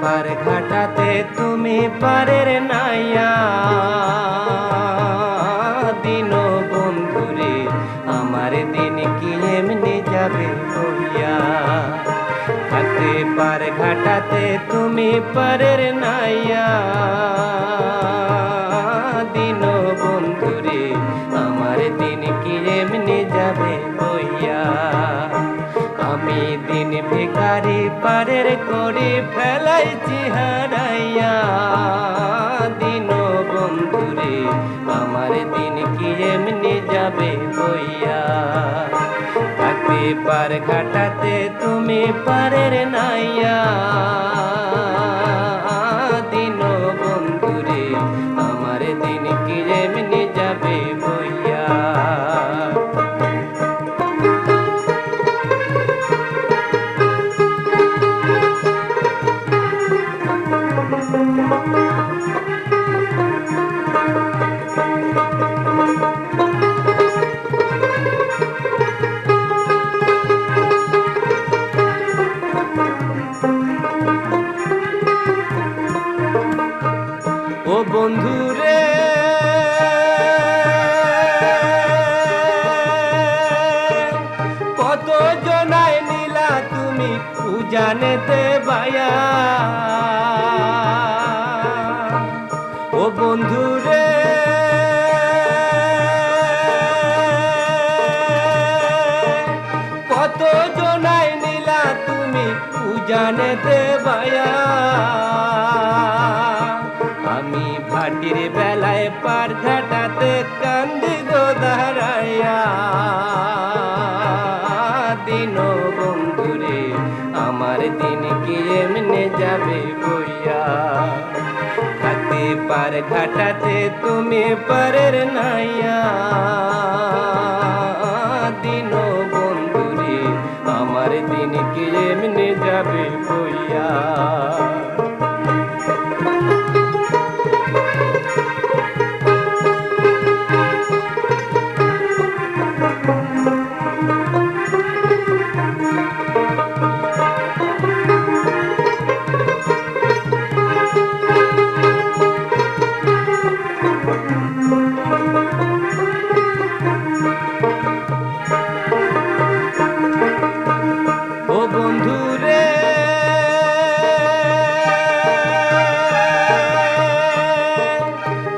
পার ঘাটাতে তুমি পারের নাইয়া দিন বন্ধুরে আমার দিন কি এমনি যাবে বইয়া। হাতে পার ঘাটাতে তুমি পারের নাইয়া দিন বন্ধুরে আমার দিন কি এমনি যাবে বইয়া। আমি দিন ভিখারি পারের করি ফেলাইছি হারাইয়া দিন বন্ধুরে আমার দিন কি এমনি যাবে বইয়া। থাকতে পার ঘাটাতে তুমি পারের নাইয়া দিন বন্ধুরে আমার দিন কি এমনি যাবে বইয়া। ও বন্ধুরে কত জনায় নিলা তুমি উজানেতে বায়া। ও বন্ধুরে কত জনায় নিলা তুমি উজানেতে বায়া। আমি ভাটির বেলায় পার ঘাটাতে কান্দি গো দাঁড়াইয়া দিন বন্ধুরে আমার দিন কি এমনি যাবে বইয়া। হাতে পার ঘাটাতে তুমি পারের নাইয়া দিন বন্ধুরে আমার দিন কি এমনি যাবে বইয়া। ও বন্ধুরে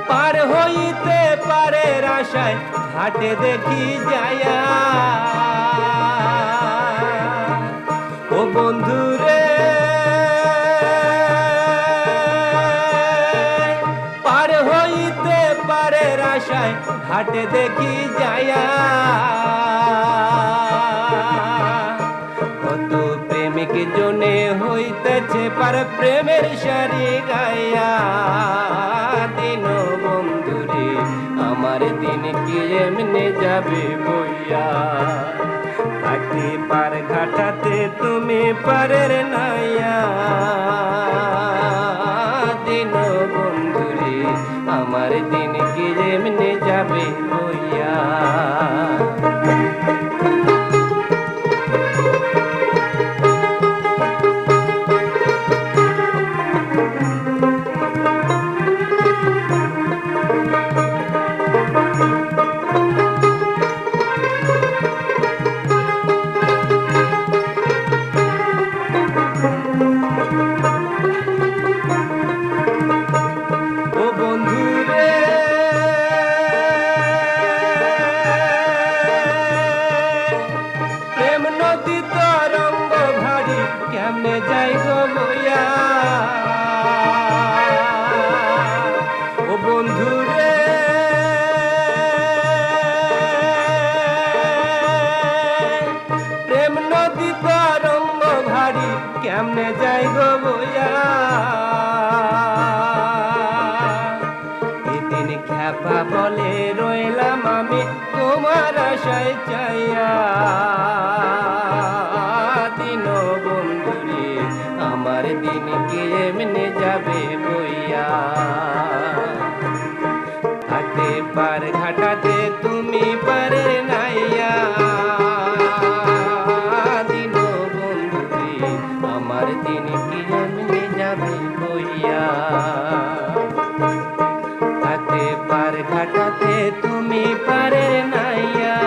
পার হইতে পারের আশায় ঘাটে দেখি যায়া। ও বন্ধুরে পার হইতে পারের আশায় ঘাটে দেখি যায়া। কত প্রেমিক জনে হইতেছে পার প্রেমের সারি গায়া দিন বন্ধুরে আমার দিন কি এমনি যাবে বইয়া। থাকতে পার ঘাটাতে তুমি পারের নাইয়া দিন বন্ধুরে আমার দিন কি এমনি যাবে বইয়া। ও বন্ধুরে তোমার আশায় চাইয়া দিন বন্ধুরে আমার দিন কেমনে যাবে বইয়া হাতে পার ঘাটাতে তুমি পারে নাইয়া দিন বন্ধুরে আমার দিন কেমনে যাবে বইয়া হাতে পার ঘাটাতে তুমি পারে নাইয়া